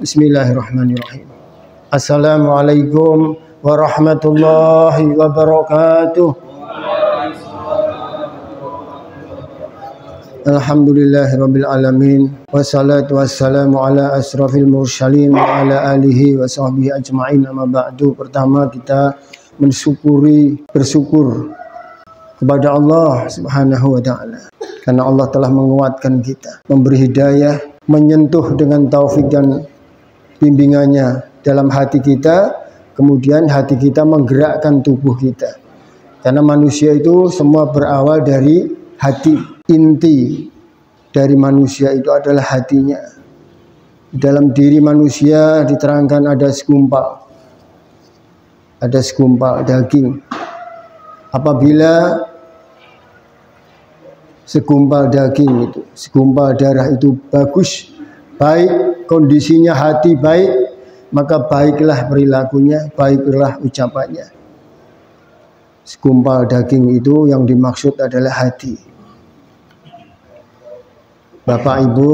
Bismillahirrahmanirrahim. Assalamualaikum warahmatullahi wabarakatuh. Alhamdulillahirabbil alamin. Wassalatu wassalamu ala asrafil mursalin wa ala alihi wa sahbihi ajma'in. Amma ba'du. Pertama kita bersyukur kepada Allah Subhanahu wa taala. Karena Allah telah menguatkan kita, memberi hidayah, menyentuh dengan taufik dan bimbingannya dalam hati kita, kemudian hati kita menggerakkan tubuh kita. Karena manusia itu semua berawal dari hati. Inti dari manusia itu adalah hatinya. Dalam diri manusia diterangkan ada segumpal daging. Apabila segumpal daging itu, segumpal darah itu bagus, baik, kondisinya hati baik, maka baiklah perilakunya, baiklah ucapannya. Segumpal daging itu yang dimaksud adalah hati. Bapak Ibu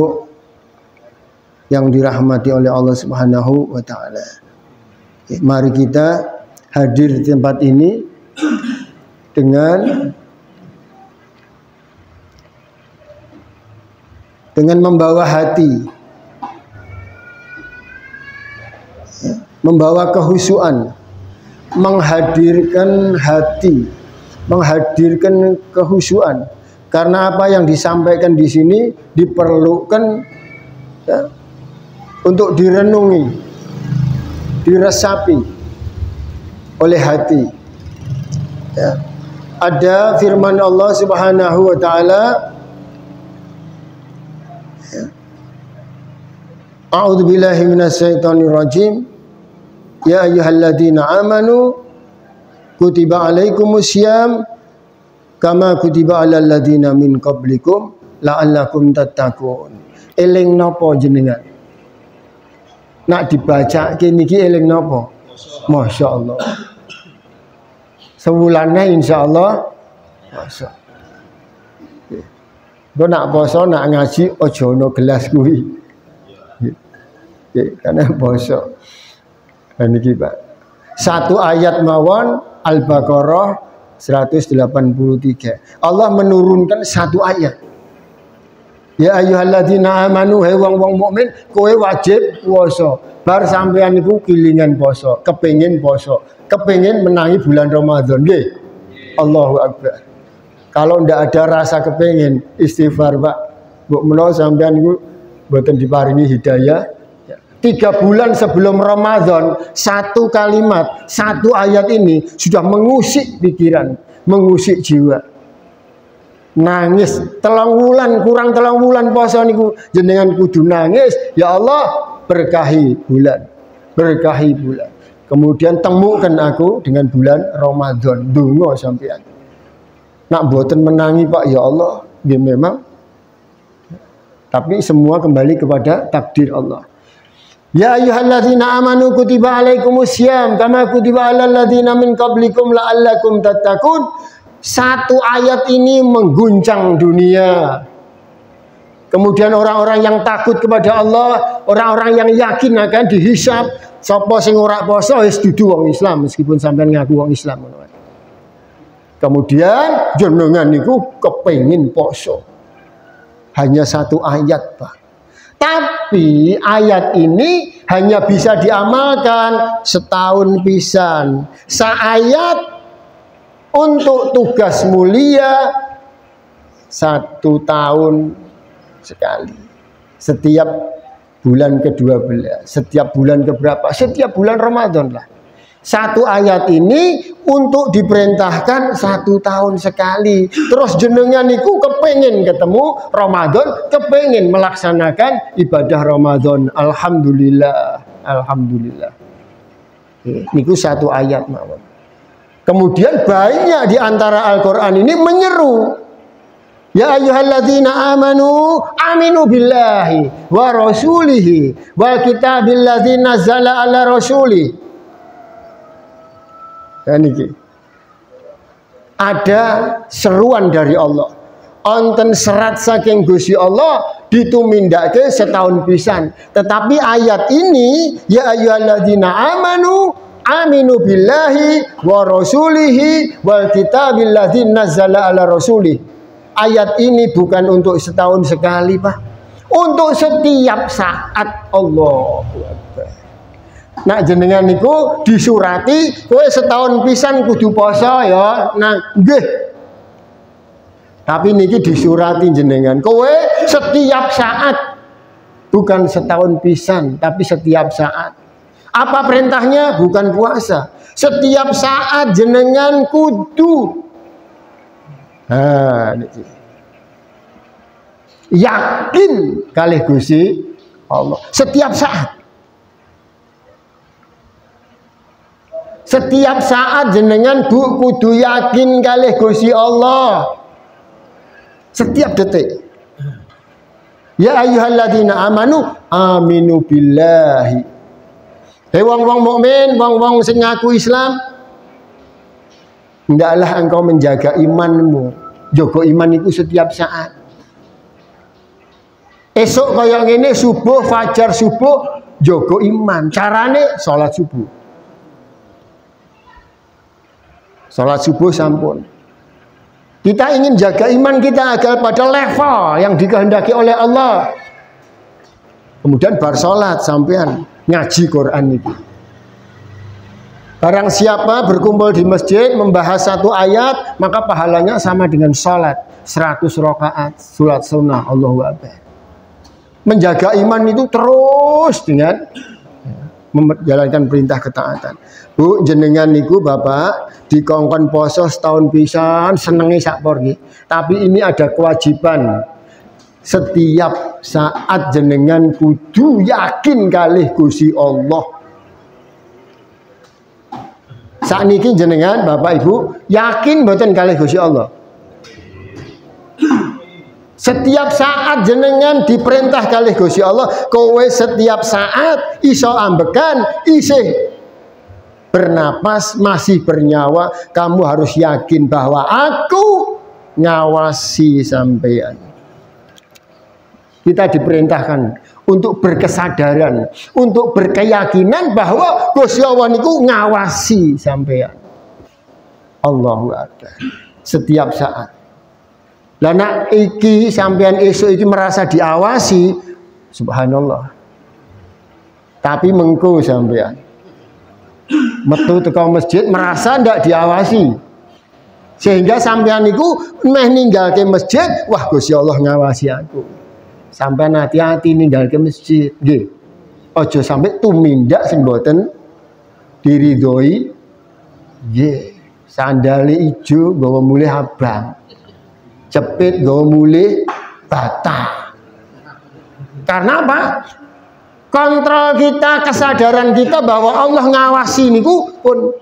yang dirahmati oleh Allah Subhanahu wa taala. Mari kita hadir di tempat ini dengan membawa hati, membawa kehusuan, menghadirkan hati, menghadirkan kehusuan. Karena apa yang disampaikan di sini diperlukan ya, untuk direnungi, diresapi oleh hati. Ya. Ada firman Allah Subhanahu wa taala, A'udzu billahi minasyaitonir rajim. Ya ayyuhalladzina amanu kutiba alaikumusiyam kama kutiba alal ladzina min qablikum la'allakum tattaqun. Eling napa jenengan? Nak dibaca niki eling napa? Masyaallah. Sewulane insyaallah masa. Go nak poso nak ngaji aja ana gelas kuwi. Karena poso. Niki Pak. Satu ayat mawon Al-Baqarah 183. Allah menurunkan satu ayat. Ya ayyuhalladzina amanu, hai wong-wong mukmin, kowe wajib puasa. Bar sampean niku kilingan poso, kepengin poso, kepengin menangi bulan Ramadan nggih. Allahu Akbar. Kalau ndak ada rasa kepengin, istighfar Pak. Mbok menawa sampean niku mboten diparingi hidayah. 3 bulan sebelum Ramadan, satu kalimat, satu ayat ini sudah mengusik pikiran, mengusik jiwa. Nangis kurang telung wulan poso niku jenengan kudu nangis, ya Allah berkahi bulan. Berkahi bulan. Kemudian temukan aku dengan bulan Ramadan, donga sampean. Nak mboten menangi Pak, ya Allah, nggih memang. Tapi semua kembali kepada takdir Allah. Ya ayyuhalladzina amanu kutiba alaikumusiyam kama kutiba alal ladzina min qablikum la'allakum tattaqun. Satu ayat ini mengguncang dunia. Kemudian orang-orang yang takut kepada Allah, orang-orang yang yakin akan dihisab, sapa sing ora poso wis dudu wong Islam meskipun sampean ngaku wong Islam. Kemudian jenengan niku kepengin poso. Hanya satu ayat, Pak. Tapi ayat ini hanya bisa diamalkan setahun pisan. Seayat untuk tugas mulia 1 tahun sekali. Setiap bulan ke-12, setiap bulan keberapa? Setiap bulan Ramadan lah. Satu ayat ini untuk diperintahkan 1 tahun sekali. Terus jenengan niku kepengin ketemu Ramadan, kepengin melaksanakan ibadah Ramadan. Alhamdulillah, alhamdulillah. Niku satu ayat mawon. Kemudian banyak di antara Al-Qur'an ini menyeru. Ya ayyuhalladzina amanu aminu billahi wa rasulihi wal kitabil ladzi nazzala ala rasulih. Niki ada seruan dari Allah. Onten serat saking Gusti Allah ditumindake setahun pisan. Tetapi ayat ini ya ayyuhalladzina amanu aminu billahi wa rasulihi wal kitabil ladzi nazzala ala rasulih. Ayat ini bukan untuk setahun sekali, Pak. Untuk setiap saat. Allahu Akbar. Nak jenengan niku disurati kowe setahun pisan kudu poso ya. Nah, nggih. Tapi niki disurati jenengan kowe setiap saat. Bukan setahun pisan, tapi setiap saat. Apa perintahnya? Bukan puasa. Setiap saat jenengan kudu yakin kalih Gusti Allah. Setiap saat. Setiap saat jenengan kudu yakin kalih Gusti Allah. Setiap detik. Ya ayyuhalladzina amanu aminu billahi. Hei wong-wong mukmin, wong-wong sing ngaku Islam, hendaklah engkau menjaga imanmu. Jaga iman itu setiap saat. Esok kaya ngene subuh, fajar subuh, jaga iman. Carane salat subuh. Salat subuh sampun. Kita ingin jaga iman kita agar pada level yang dikehendaki oleh Allah. Kemudian bar salat sampean ngaji Quran itu. Barang siapa berkumpul di masjid membahas satu ayat, maka pahalanya sama dengan salat 100 rakaat, salat sunnah. Allahu Akbar. Menjaga iman itu terus dengan menjalankan perintah ketaatan. Bu, jenengan niku Bapak dikongkon poso setahun pisan senengi sakpor nggih. Tapi ini ada kewajiban. Setiap saat jenengan kudu yakin kalih Gusti Allah. Sakniki jenengan Bapak Ibu yakin mboten kalih Gusti Allah? Setiap saat jenengan diperintah kalih Gusti Allah, kowe setiap saat iso ambekan, isih bernapas, masih bernyawa, kamu harus yakin bahwa aku ngawasi sampean. Kita diperintahkan untuk berkesadaran, untuk berkeyakinan bahwa Gusti Allah niku ngawasi sampean. Allahu Akbar. Setiap saat. Lah nak iki sampean esuk iki merasa diawasi, subhanallah. Tapi mengko sampean metu teko masjid merasa ndak diawasi. Sehingga sampean niku meh ninggalke masjid, wah Gusti Allah ngawasi aku. Sampean hati-hati ninggalke masjid, nggih. Aja sampai tumindak sing mboten diridhoi. Nggih, sandale ijo nggawa mulih abang. Cepit nggawa mulih bata. Karena apa? Kontrol kita, kesadaran kita bahwa Allah ngawasi niku pun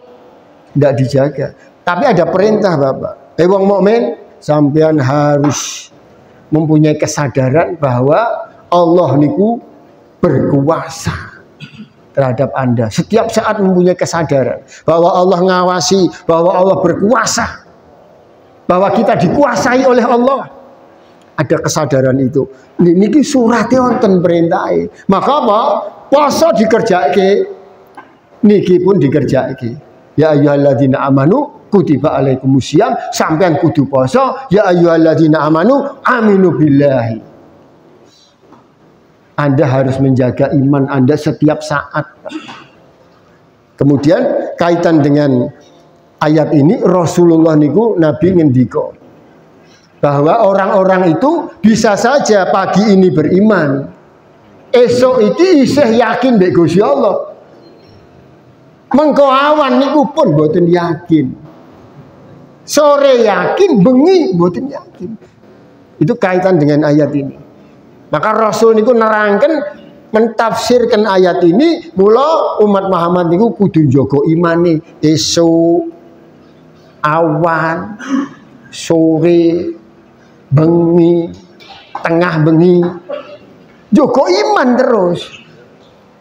tidak dijaga. Tapi ada perintah Bapak. Wong mukmin sampean harus mempunyai kesadaran bahwa Allah niku berkuasa terhadap Anda. Setiap saat mempunyai kesadaran bahwa Allah ngawasi, bahwa Allah berkuasa, bahwa kita dikuasai oleh Allah. Ada kesadaran itu. Niki surate wonten perintahe. Maka apa? Poso dikerjake. Niki pun dikerjake. Ya ayyuhalladzina amanu kutiba alaikumusiyam, sampean kudu poso. Ya ayyuhalladzina amanu aminu billahi. Anda harus menjaga iman Anda setiap saat. Kemudian kaitan dengan ayat ini Rasulullah niku Nabi ngendika bahwa orang-orang itu bisa saja pagi ini beriman, esok iki isih yakin mbek Gusti Allah. Mengko awan niku pun mboten yakin. Sore yakin, bengi mboten yakin. Itu kaitan dengan ayat ini. Maka Rasul niku nerangkan, mentafsirkan ayat ini, mula umat Muhammad niku kudu njaga imane esok, awan, sore, bengi, tengah bengi, jaga iman terus.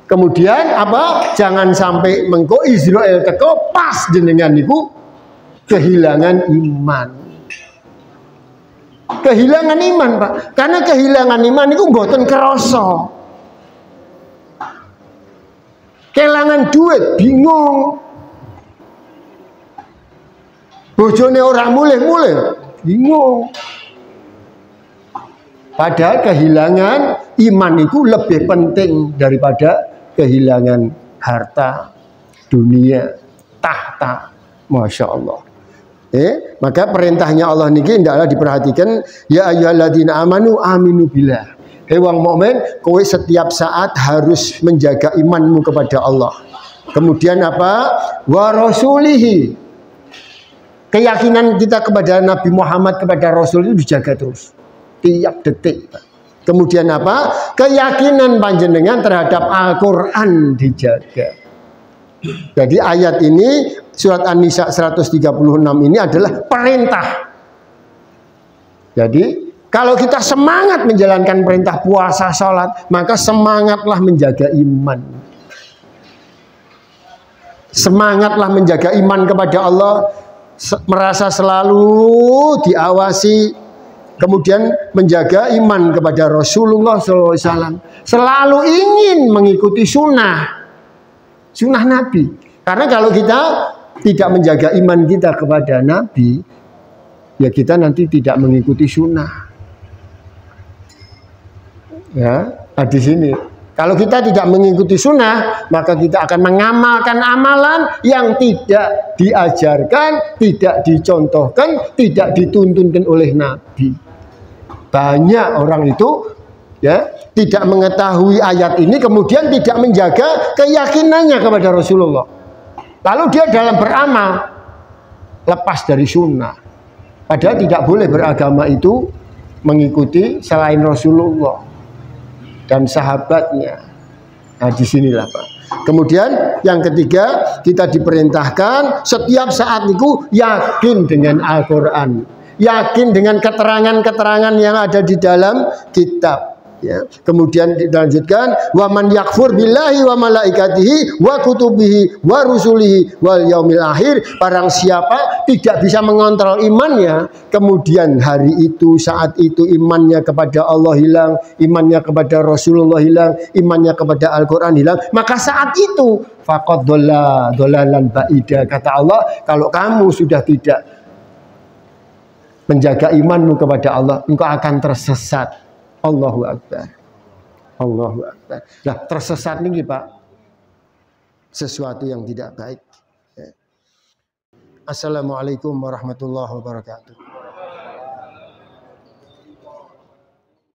Kemudian apa? Jangan sampai mengko Israel teko pas jenengan niku kehilangan iman. Kehilangan iman, Pak. Karena kehilangan iman itu mboten kerasa. Kehilangan duit, bingung. Bojone ora mulih-mulih, bingung. Padahal kehilangan iman itu lebih penting daripada kehilangan harta, dunia, tahta. Masya Allah. Maka perintahnya Allah niki hendaklah diperhatikan. Ya ayyuhalladzina amanu aminu billah. Hei wong mukmin, kowe setiap saat harus menjaga imanmu kepada Allah. Kemudian apa? Wa rasulihi. Keyakinan kita kepada Nabi Muhammad, kepada Rasul itu dijaga terus. Tiap detik. Kemudian apa? Keyakinan panjenengan terhadap Al-Quran dijaga. Jadi ayat ini surat An-Nisa 136 ini adalah perintah. Jadi kalau kita semangat menjalankan perintah puasa, sholat, maka semangatlah menjaga iman. Semangatlah menjaga iman kepada Allah, merasa selalu diawasi, kemudian menjaga iman kepada Rasulullah SAW, selalu ingin mengikuti sunnah Nabi. Karena kalau kita tidak menjaga iman kita kepada Nabi, ya kita nanti tidak mengikuti sunnah. Ya, di sini. Kalau kita tidak mengikuti sunnah, maka kita akan mengamalkan amalan yang tidak diajarkan, tidak dicontohkan, tidak dituntunkan oleh Nabi. Banyak orang itu ya tidak mengetahui ayat ini, kemudian tidak menjaga keyakinannya kepada Rasulullah. Lalu dia dalam beramal lepas dari sunnah. Padahal tidak boleh beragama itu mengikuti selain Rasulullah dan sahabatnya. Nah, disinilah Pak. Kemudian yang ketiga, kita diperintahkan setiap saat itu yakin dengan Al-Quran, yakin dengan keterangan-keterangan yang ada di dalam kitab. Ya. Kemudian dilanjutkan, wa man yakfur billahi wa malaikatihi wa kutubihi wa rusulihi wal yaumil akhir. Barang siapa tidak bisa mengontrol imannya, kemudian hari itu, saat itu imannya kepada Allah hilang, imannya kepada Rasulullah hilang, imannya kepada Al-Quran hilang, maka saat itu faqad dhalla dhalalan ba'ida. Kata Allah, kalau kamu sudah tidak menjaga imanmu kepada Allah, engkau akan tersesat. Allahu Akbar. Allahu Akbar. Nah, tersesat ini Pak, sesuatu yang tidak baik. Assalamualaikum warahmatullahi wabarakatuh.